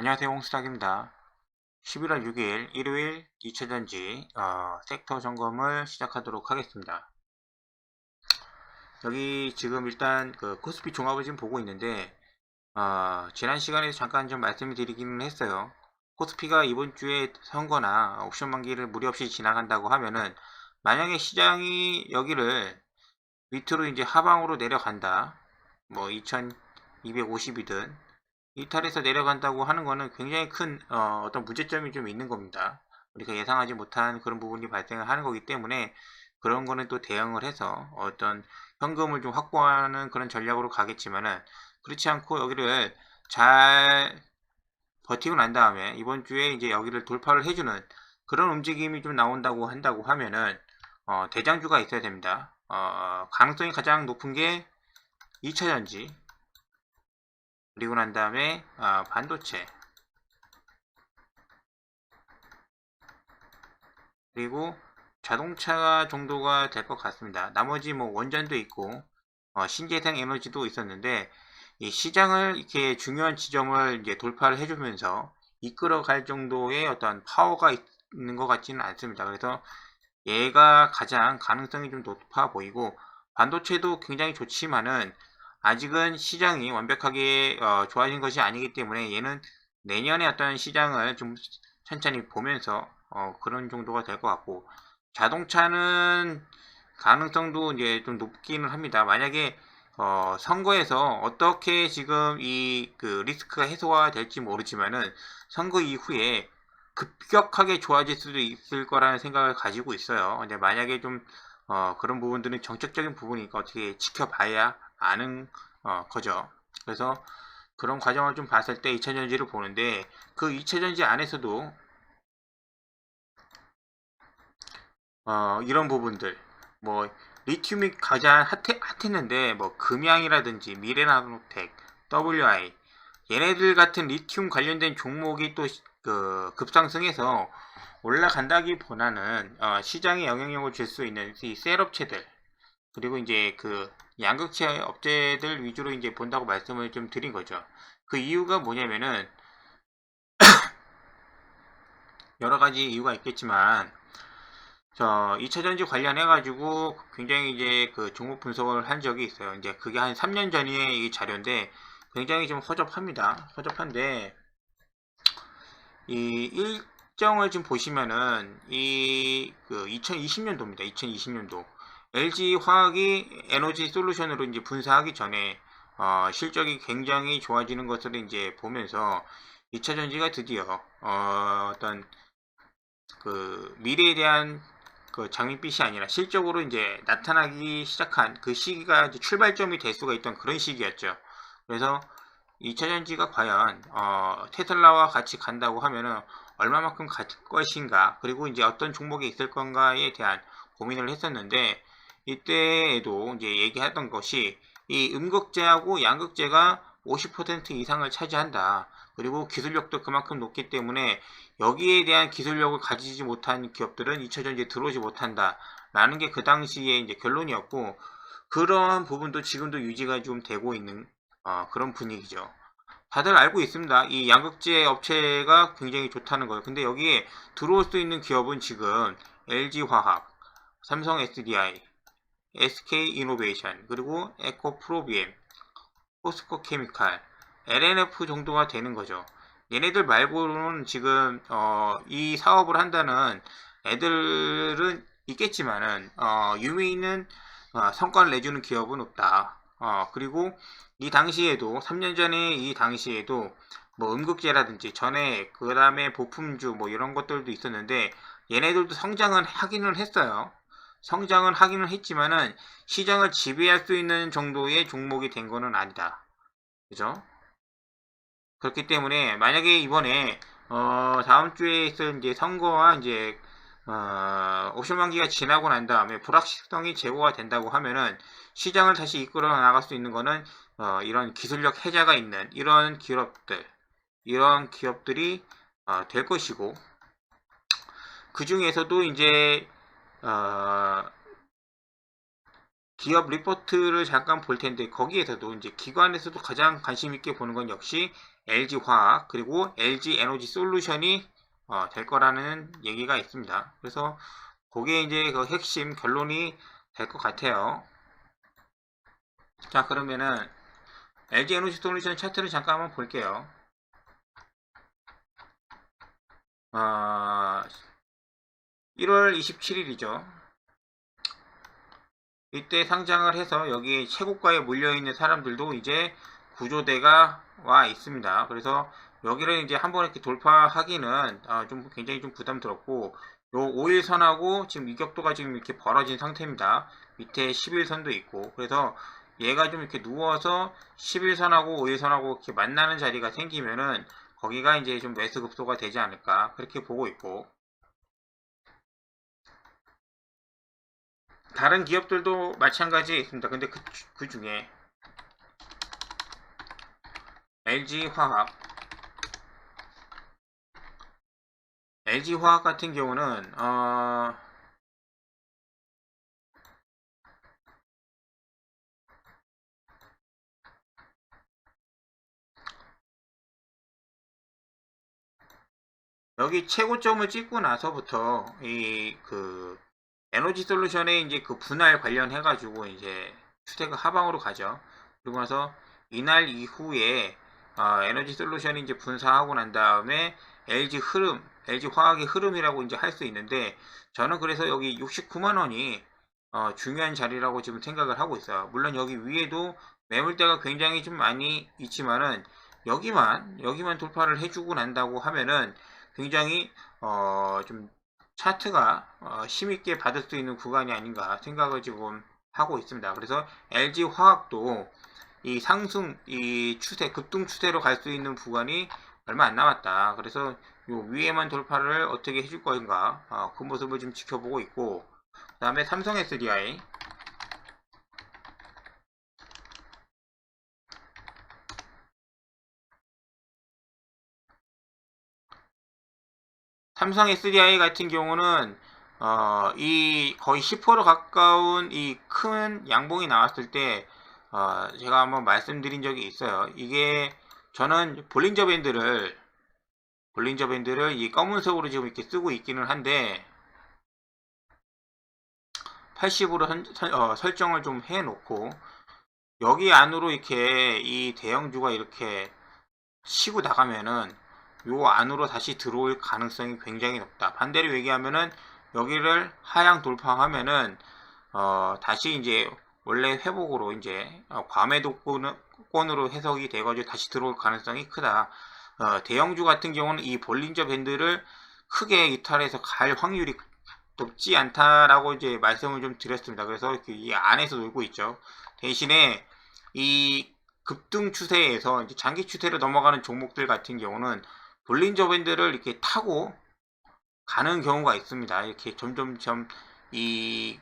안녕하세요, 홍수탁입니다. 11월 6일 일요일 2차전지 섹터 점검을 시작하도록 하겠습니다. 여기 지금 일단 그 코스피 종합을 지금 보고 있는데 지난 시간에 잠깐 좀 말씀을 드리기는 했어요. 코스피가 이번 주에 선거나 옵션 만기를 무리 없이 지나간다고 하면은 만약에 시장이 여기를 밑으로 이제 하방으로 내려간다. 뭐 2250이든 이탈해서 내려간다고 하는 거는 굉장히 큰 어떤 문제점이 좀 있는 겁니다. 우리가 예상하지 못한 그런 부분이 발생을 하는 거기 때문에 그런 거는 또 대응을 해서 어떤 현금을 좀 확보하는 그런 전략으로 가겠지만은 그렇지 않고 여기를 잘 버티고 난 다음에 이번 주에 이제 여기를 돌파를 해주는 그런 움직임이 좀 나온다고 한다고 하면은 대장주가 있어야 됩니다. 가능성이 가장 높은 게 2차전지 그리고 난 다음에 반도체 그리고 자동차 정도가 될 것 같습니다. 나머지 뭐 원전도 있고 신재생 에너지도 있었는데 이 시장을 이렇게 중요한 지점을 이제 돌파를 해주면서 이끌어갈 정도의 어떤 파워가 있는 것 같지는 않습니다. 그래서 얘가 가장 가능성이 좀 높아 보이고 반도체도 굉장히 좋지만은 아직은 시장이 완벽하게 좋아진 것이 아니기 때문에 얘는 내년에 어떤 시장을 좀 천천히 보면서 그런 정도가 될 것 같고 자동차는 가능성도 이제 좀 높기는 합니다. 만약에 선거에서 어떻게 지금 이 그 리스크가 해소가 될지 모르지만은 선거 이후에 급격하게 좋아질 수도 있을 거라는 생각을 가지고 있어요. 근데 만약에 좀 그런 부분들은 정책적인 부분이니까 어떻게 지켜봐야 아는 거죠. 그래서 그런 과정을 좀 봤을 때 2차전지를 보는데 그 2차전지 안에서도 이런 부분들 뭐 리튬이 가장 핫했는데 뭐 금양이라든지 미래나노텍, WI 얘네들 같은 리튬 관련된 종목이 또 그 급상승해서 올라간다기보다는 시장에 영향력을 줄 수 있는 이 셀업체들 그리고 이제 그 양극재 업체들 위주로 이제 본다고 말씀을 좀 드린 거죠. 그 이유가 뭐냐면은 여러 가지 이유가 있겠지만 저 2차전지 관련해 가지고 굉장히 이제 그 종목 분석을 한 적이 있어요. 이제 그게 한 3년 전의 이 자료인데 굉장히 좀 허접합니다. 허접한데 이 일정을 좀 보시면은 이 그 2020년도입니다. 2020년도 LG 화학이 에너지 솔루션으로 이제 분사하기 전에 실적이 굉장히 좋아지는 것을 이제 보면서 2차 전지가 드디어 어떤 그 미래에 대한 그 장밋빛이 아니라 실적으로 이제 나타나기 시작한 그 시기가 이제 출발점이 될 수가 있던 그런 시기였죠. 그래서 2차전지가 과연 테슬라와 같이 간다고 하면은 얼마만큼 갈 것인가 그리고 이제 어떤 종목이 있을 건가에 대한 고민을 했었는데 이때에도 이제 얘기했던 것이 이 음극재하고 양극재가 50% 이상을 차지한다. 그리고 기술력도 그만큼 높기 때문에 여기에 대한 기술력을 가지지 못한 기업들은 2차전지에 들어오지 못한다. 라는 게 그 당시에 이제 결론이었고 그러한 부분도 지금도 유지가 좀 되고 있는 그런 분위기죠. 다들 알고 있습니다. 이 양극재 업체가 굉장히 좋다는 거예요. 근데 여기에 들어올 수 있는 기업은 지금 LG화학, 삼성 SDI, SK이노베이션, 그리고 에코프로비엠, 포스코 케미칼, LNF 정도가 되는 거죠. 얘네들 말고는 지금 이 사업을 한다는 애들은 있겠지만은 유미 있는 성과를 내주는 기업은 없다. 그리고 이 당시에도 3년 전에 이 당시에도 뭐 음극재라든지 전에 그 다음에 보품주 뭐 이런 것들도 있었는데 얘네들도 성장은 하기는 했어요. 성장은 하기는 했지만은 시장을 지배할 수 있는 정도의 종목이 된 거는 아니다. 그죠? 그렇기 때문에 만약에 이번에 다음 주에 있을 이제 선거와 이제 옵션 만기가 지나고 난 다음에 불확실성이 제고가 된다고 하면은 시장을 다시 이끌어 나갈 수 있는 거는 이런 기술력 해자가 있는 이런 기업들이 될 것이고 그 중에서도 이제 어, 기업 리포트를 잠깐 볼 텐데 거기에서도 이제 기관에서도 가장 관심 있게 보는 건 역시 LG화학 그리고 LG에너지솔루션이 될 거라는 얘기가 있습니다. 그래서 그게 이제 그 핵심 결론이 될 것 같아요. 자, 그러면은 LG에너지솔루션 차트를 잠깐 한번 볼게요. 1월 27일이죠. 이때 상장을 해서 여기 최고가에 몰려있는 사람들도 이제 구조대가 와 있습니다. 그래서 여기를 이제 한번 이렇게 돌파하기는 좀 굉장히 좀 부담스럽고 요 5일선하고 지금 이격도가 지금 이렇게 벌어진 상태입니다. 밑에 11선도 있고 그래서 얘가 좀 이렇게 누워서 11선하고 5일선하고 이렇게 만나는 자리가 생기면은 거기가 이제 좀 매수 급소가 되지 않을까 그렇게 보고 있고 다른 기업들도 마찬가지 있습니다. 근데 그 중에 LG화학 LG화학 같은 경우는 여기 최고점을 찍고 나서부터 이 그 에너지 솔루션의 이제 그 분할 관련해 가지고 이제 추세가 하방으로 가죠. 그리고 나서 이날 이후에 에너지 솔루션이 이제 분사하고 난 다음에 LG 흐름, LG 화학의 흐름이라고 이제 할 수 있는데 저는 그래서 여기 69만 원이 중요한 자리라고 지금 생각을 하고 있어요. 물론 여기 위에도 매물대가 굉장히 좀 많이 있지만은 여기만 돌파를 해주고 난다고 하면은 굉장히 좀 차트가 힘있게 받을 수 있는 구간이 아닌가 생각을 지금 하고 있습니다. 그래서 LG 화학도 이 상승, 이 추세, 급등 추세로 갈 수 있는 구간이 얼마 안 남았다. 그래서 요 위에만 돌파를 어떻게 해줄 것인가 그 모습을 좀 지켜보고 있고 그 다음에 삼성 SDI 삼성 SDI 같은 경우는 이 거의 10% 가까운 이 큰 양봉이 나왔을 때 제가 한번 말씀드린 적이 있어요. 이게 저는 볼린저 밴드를 이 검은색으로 지금 이렇게 쓰고 있기는 한데 80으로 설정을 좀 해놓고 여기 안으로 이렇게 이 대형주가 이렇게 치고 나가면은 요 안으로 다시 들어올 가능성이 굉장히 높다. 반대로 얘기하면은 여기를 하향 돌파하면은 다시 이제 원래 회복으로 이제 과매도권으로 해석이 돼가지고 다시 들어올 가능성이 크다. 대형주 같은 경우는 이 볼린저 밴드를 크게 이탈해서 갈 확률이 높지 않다라고 이제 말씀을 좀 드렸습니다. 그래서 이 안에서 놀고 있죠. 대신에 이 급등 추세에서 이제 장기 추세로 넘어가는 종목들 같은 경우는 볼린저 밴드를 이렇게 타고 가는 경우가 있습니다. 이렇게 점점점 이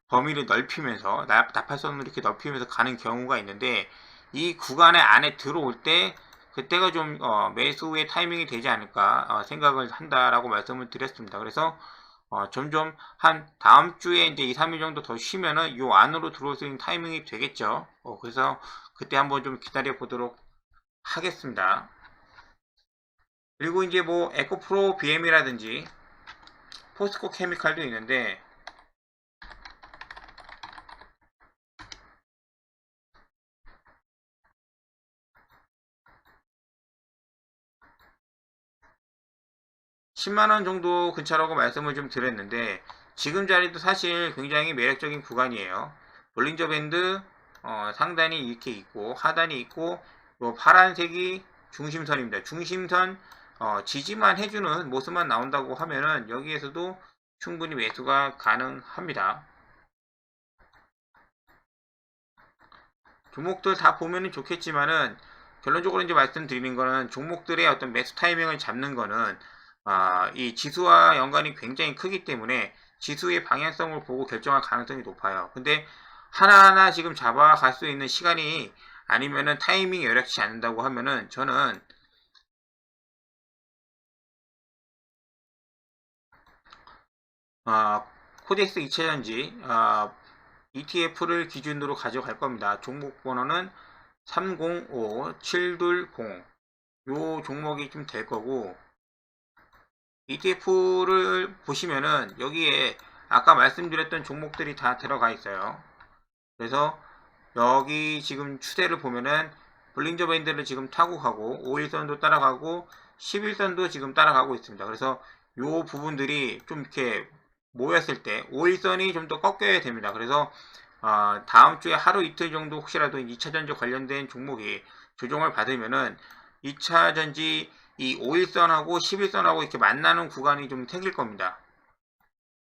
범위를 넓히면서 나팔선을 이렇게 넓히면서 가는 경우가 있는데 이 구간의 안에 들어올 때 그때가 좀 매수의 타이밍이 되지 않을까 생각을 한다라고 말씀을 드렸습니다. 그래서 점점 한 다음 주에 이제 2, 3일 정도 더 쉬면은 요 안으로 들어올 수 있는 타이밍이 되겠죠. 그래서 그때 한번 좀 기다려 보도록 하겠습니다. 그리고 이제 뭐 에코프로 BM이라든지 포스코 케미칼도 있는데 10만원 정도 근처라고 말씀을 좀 드렸는데 지금 자리도 사실 굉장히 매력적인 구간이에요. 볼린저 밴드 상단이 이렇게 있고 하단이 있고 뭐 파란색이 중심선입니다. 중심선 지지만 해주는 모습만 나온다고 하면은 여기에서도 충분히 매수가 가능합니다. 종목들 다 보면은 좋겠지만은 결론적으로 이제 말씀드리는 거는 종목들의 어떤 매수 타이밍을 잡는 거는 이 지수와 연관이 굉장히 크기 때문에 지수의 방향성을 보고 결정할 가능성이 높아요. 근데 하나하나 지금 잡아갈 수 있는 시간이 아니면은 타이밍이 여력치 않는다고 하면은 저는 코덱스 2차전지 ETF를 기준으로 가져갈 겁니다. 종목 번호는 305720 요 종목이 좀 될 거고, ETF를 보시면은 여기에 아까 말씀드렸던 종목들이 다 들어가 있어요. 그래서 여기 지금 추세를 보면은 볼린저 밴드를 지금 타고 가고 5일선도 따라가고 11선도 지금 따라가고 있습니다. 그래서 요 부분들이 좀 이렇게 모였을 때 5일선이 좀 더 꺾여야 됩니다. 그래서 다음 주에 하루 이틀 정도 혹시라도 2차전지 관련된 종목이 조정을 받으면은 2차전지 이 5일선하고 11선하고 이렇게 만나는 구간이 좀 생길 겁니다.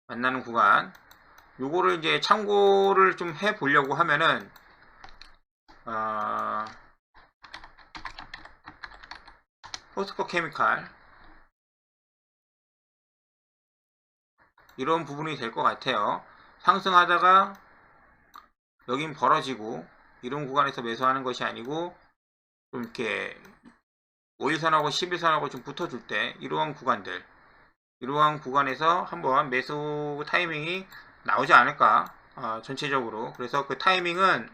만나는 구간. 요거를 이제 참고를 좀 해 보려고 하면은, 포스코 케미칼. 이런 부분이 될 것 같아요. 상승하다가 여긴 벌어지고, 이런 구간에서 매수하는 것이 아니고, 좀 이렇게 5일선하고 11선하고 좀 붙어줄 때, 이러한 구간들. 이러한 구간에서 한번 매수 타이밍이 나오지 않을까, 전체적으로. 그래서 그 타이밍은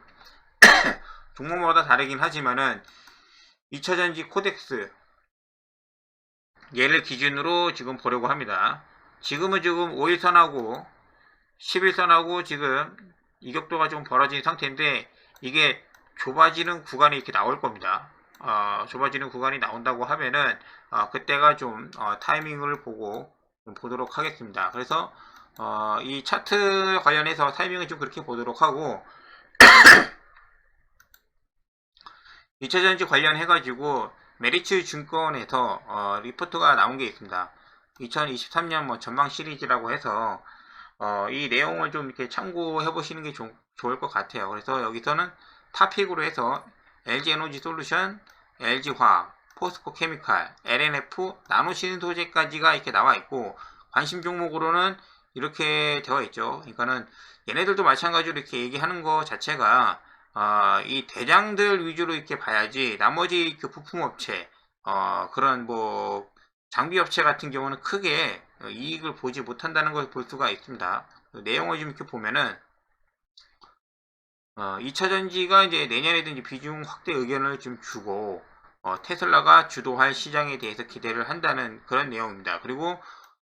종목마다 다르긴 하지만은 2차전지 코덱스 얘를 기준으로 지금 보려고 합니다. 지금은 지금 5일선하고 11선하고 지금 이격도가 좀 벌어진 상태인데, 이게 좁아지는 구간이 이렇게 나올 겁니다. 좁아지는 구간이 나온다고 하면은 그때가 좀 타이밍을 보고 좀 보도록 하겠습니다. 그래서 이 차트 관련해서 타이밍을 좀 그렇게 보도록 하고, 2차전지 관련해가지고 메리츠 증권에서 리포트가 나온 게 있습니다. 2023년 뭐 전망 시리즈라고 해서 이 내용을 좀 이렇게 참고해 보시는 게 좋을 것 같아요. 그래서 여기서는 탑픽으로 해서 LG에너지 솔루션, LG화학, 포스코 케미칼, LNF, 나노신소재까지가 이렇게 나와 있고, 관심 종목으로는 이렇게 되어 있죠. 그러니까는 얘네들도 마찬가지로 이렇게 얘기하는 거 자체가 이 대장들 위주로 이렇게 봐야지, 나머지 그 부품업체, 그런 뭐 장비업체 같은 경우는 크게 이익을 보지 못한다는 걸 볼 수가 있습니다. 내용을 좀 이렇게 보면은 2차전지가 이제 내년에도 이제 비중 확대 의견을 좀 주고, 테슬라가 주도할 시장에 대해서 기대를 한다는 그런 내용입니다. 그리고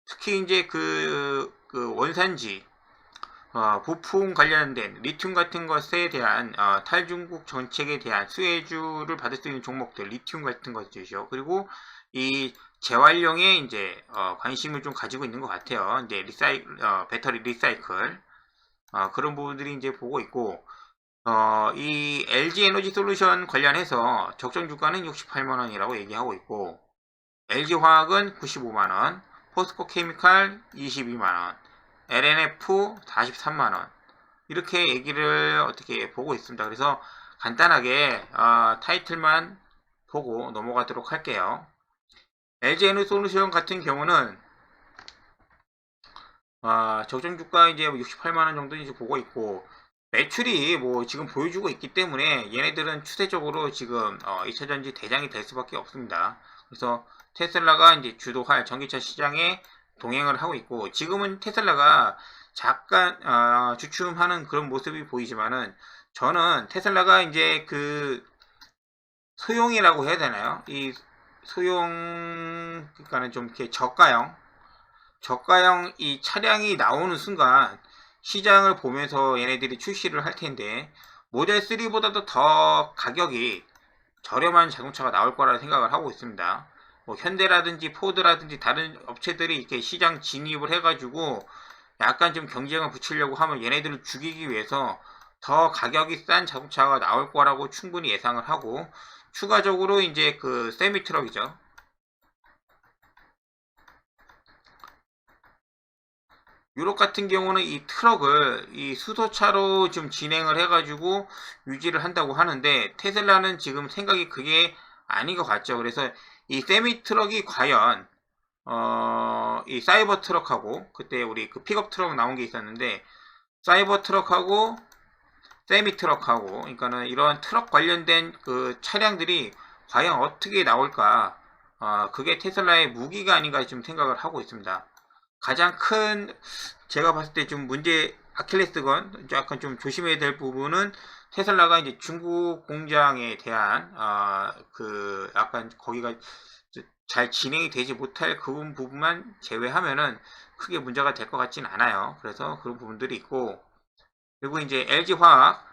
특히 이제 그 원산지, 부품 관련된 리튬 같은 것에 대한 탈중국 정책에 대한 수혜주를 받을 수 있는 종목들, 리튬 같은 것이죠. 그리고 이 재활용에 이제 관심을 좀 가지고 있는 것 같아요. 이제 배터리 리사이클, 그런 부분들이 이제 보고 있고, 이 LG 에너지 솔루션 관련해서 적정 주가는 68만원이라고 얘기하고 있고, LG 화학은 95만원, 포스코 케미칼 22만원, LNF 43만원, 이렇게 얘기를 어떻게 보고 있습니다. 그래서 간단하게 타이틀만 보고 넘어가도록 할게요. LG 에너지 솔루션 같은 경우는 적정 주가 이제 68만원 정도 이제 보고 있고, 매출이 뭐 지금 보여주고 있기 때문에 얘네들은 추세적으로 지금 2차전지 대장이 될 수밖에 없습니다. 그래서 테슬라가 이제 주도할 전기차 시장에 동행을 하고 있고, 지금은 테슬라가 잠깐 주춤하는 그런 모습이 보이지만은, 저는 테슬라가 이제 그 소형이라고 해야 되나요? 이 소형, 그러니까는 좀 이렇게 저가형 이 차량이 나오는 순간 시장을 보면서 얘네들이 출시를 할 텐데, 모델 3보다도 더 가격이 저렴한 자동차가 나올 거라 생각을 하고 있습니다. 뭐 현대라든지 포드라든지 다른 업체들이 이렇게 시장 진입을 해가지고 약간 좀 경쟁을 붙이려고 하면 얘네들을 죽이기 위해서 더 가격이 싼 자동차가 나올 거라고 충분히 예상을 하고, 추가적으로 이제 그 세미 트럭이죠. 유럽 같은 경우는 이 트럭을 이 수소차로 좀 진행을 해가지고 유지를 한다고 하는데, 테슬라는 지금 생각이 그게 아닌 것 같죠. 그래서 이 세미 트럭이 과연 이 사이버 트럭하고, 그때 우리 그 픽업 트럭 나온 게 있었는데, 사이버 트럭하고 세미 트럭하고, 그러니까는 이런 트럭 관련된 그 차량들이 과연 어떻게 나올까, 그게 테슬라의 무기가 아닌가 좀 생각을 하고 있습니다. 가장 큰, 제가 봤을 때 좀 문제 아킬레스건 약간 좀 조심해야 될 부분은 테슬라가 이제 중국 공장에 대한 그 약간 거기가 잘 진행이 되지 못할 그 부분만 제외하면은 크게 문제가 될 것 같진 않아요. 그래서 그런 부분들이 있고, 그리고 이제 LG화학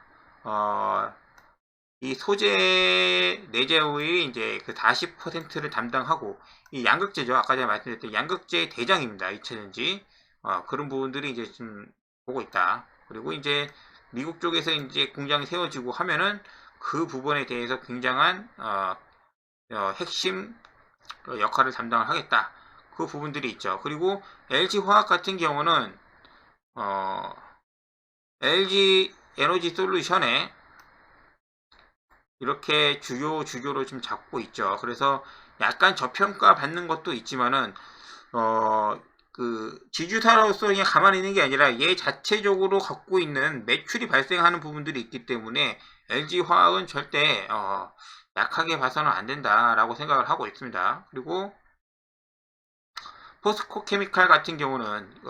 이 소재 내재율이 이제 그 40%를 담당하고, 이 양극재죠. 아까 전에 말씀드렸던 양극재 대장입니다. 2차전지. 그런 부분들이 이제 좀 보고 있다. 그리고 이제 미국 쪽에서 이제 공장이 세워지고 하면은 그 부분에 대해서 굉장한 핵심 역할을 담당을 하겠다. 그 부분들이 있죠. 그리고 LG화학 같은 경우는 LG 에너지 솔루션에 이렇게 주교로 좀 잡고 있죠. 그래서 약간 저평가 받는 것도 있지만은 그 지주사로서 그냥 가만히 있는 게 아니라 얘 자체적으로 갖고 있는 매출이 발생하는 부분들이 있기 때문에 LG화학은 절대 약하게 봐서는 안 된다라고 생각을 하고 있습니다. 그리고 포스코 케미칼 같은 경우는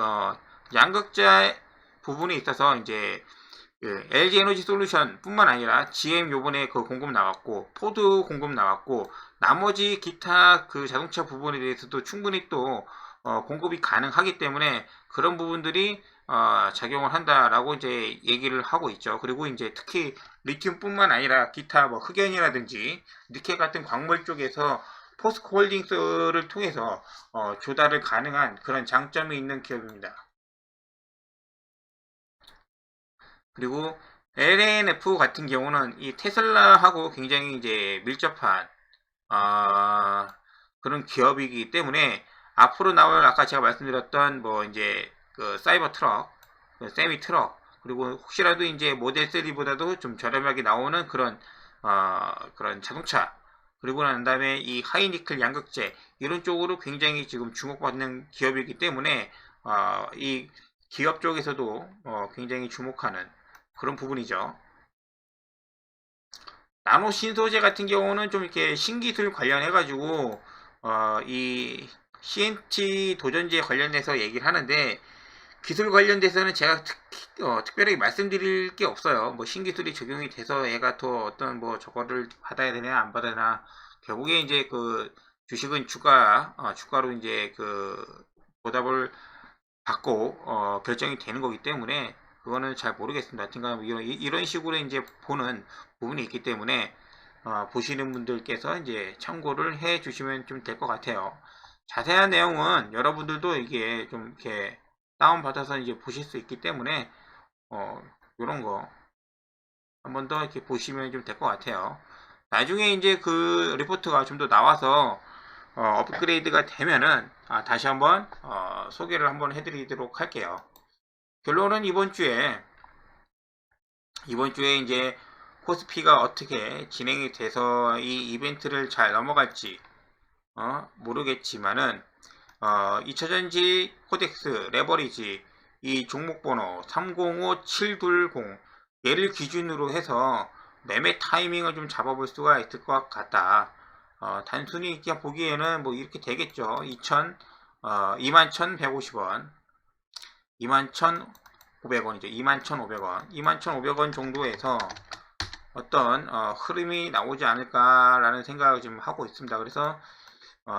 양극재 부분에 있어서 이제 LG 에너지 솔루션 뿐만 아니라 GM 요번에 그 공급 나왔고, 포드 공급 나왔고, 나머지 기타 그 자동차 부분에 대해서도 충분히 또 공급이 가능하기 때문에 그런 부분들이 작용을 한다라고 이제 얘기를 하고 있죠. 그리고 이제 특히 리튬뿐만 아니라 기타 뭐 흑연이라든지 니켈 같은 광물 쪽에서 포스코 홀딩스를 통해서 조달을 가능한 그런 장점이 있는 기업입니다. 그리고 LNF 같은 경우는 이 테슬라하고 굉장히 이제 밀접한 그런 기업이기 때문에 앞으로 나올 아까 제가 말씀드렸던 뭐 이제 그 사이버 트럭, 그 세미 트럭, 그리고 혹시라도 이제 모델 3보다도 좀 저렴하게 나오는 그런 그런 자동차, 그리고 난 다음에 이 하이니클 양극재 이런 쪽으로 굉장히 지금 주목받는 기업이기 때문에 이 기업 쪽에서도 굉장히 주목하는 그런 부분이죠. 나노 신소재 같은 경우는 좀 이렇게 신기술 관련해 가지고 이 CNT 도전지에 관련해서 얘기를 하는데, 기술 관련돼서는 제가 특별하게 말씀드릴 게 없어요. 뭐 신기술이 적용이 돼서 얘가 더 어떤 뭐 저거를 받아야 되냐 안 받아야 되나, 결국에 이제 그 주식은 주가로 이제 그 보답을 받고 결정이 되는 거기 때문에 그거는 잘 모르겠습니다. 하여튼간 이런 식으로 이제 보는 부분이 있기 때문에 보시는 분들께서 이제 참고를 해 주시면 좀 될 것 같아요. 자세한 내용은 여러분들도 이게 좀 이렇게 다운받아서 이제 보실 수 있기 때문에 이런 거 한번 더 이렇게 보시면 좀 될 것 같아요. 나중에 이제 그 리포트가 좀 더 나와서 업그레이드가 되면은 다시 한번 소개를 한번 해드리도록 할게요. 결론은 이번 주에 이제 코스피가 어떻게 진행이 돼서 이 이벤트를 잘 넘어갈지 모르겠지만은 2차전지 코덱스 레버리지 이 종목번호 305720 얘를 기준으로 해서 매매 타이밍을 좀 잡아볼 수가 있을 것 같다. 단순히 그냥 보기에는 뭐 이렇게 되겠죠. 21,150원, 21,500원이죠. 21,500원, 21,500원 정도에서 어떤 흐름이 나오지 않을까라는 생각을 좀 하고 있습니다. 그래서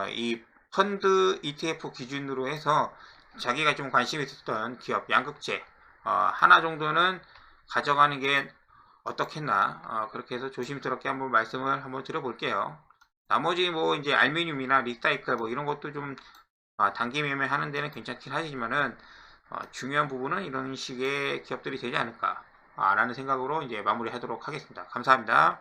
이 펀드 ETF 기준으로 해서 자기가 좀 관심 있었던 기업 양극재 하나 정도는 가져가는 게 어떻겠나, 그렇게 해서 조심스럽게 한번 말씀을 한번 드려볼게요. 나머지 뭐 이제 알루미늄이나 리사이클 뭐 이런 것도 좀 단기 매매 하는 데는 괜찮긴 하지만은 중요한 부분은 이런 식의 기업들이 되지 않을까 라는 생각으로 이제 마무리하도록 하겠습니다. 감사합니다.